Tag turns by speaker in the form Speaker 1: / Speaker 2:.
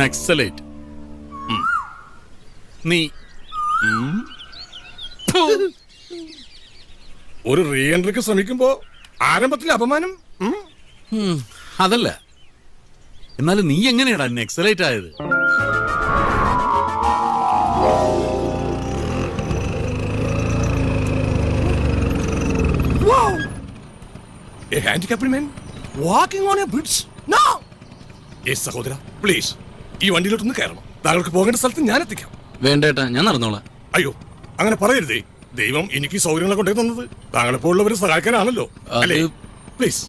Speaker 1: നക്സലൈറ്റ്. നീ
Speaker 2: ഒരു റീ എൻട്രിക്ക് ശ്രമിക്കുമ്പോ ആരംഭത്തിലെ അപമാനം.
Speaker 1: അതല്ല, എന്നാലും നീ എങ്ങനെയാടാ നക്സലൈറ്റ് ആയത്?
Speaker 2: A handicapped man walking on a bridge. No. Yes, സഹോദര, പ്ലീസ് ഈ വണ്ടിയിലോട്ടൊന്ന് കയറണം. താങ്കൾക്ക് പോകേണ്ട സ്ഥലത്ത് ഞാൻ എത്തിക്കാം.
Speaker 1: വേണ്ടേട്ടാ, ഞാൻ നടന്നോളാം.
Speaker 2: അയ്യോ, അങ്ങനെ പറയരുതേ. ദൈവം എനിക്ക് സൗകര്യങ്ങളെ കൊണ്ടേ തന്നത് താങ്കളെപ്പോലുള്ളവരെ സഹായിക്കാനാണല്ലോ. അല്ലേ? പ്ലീസ്.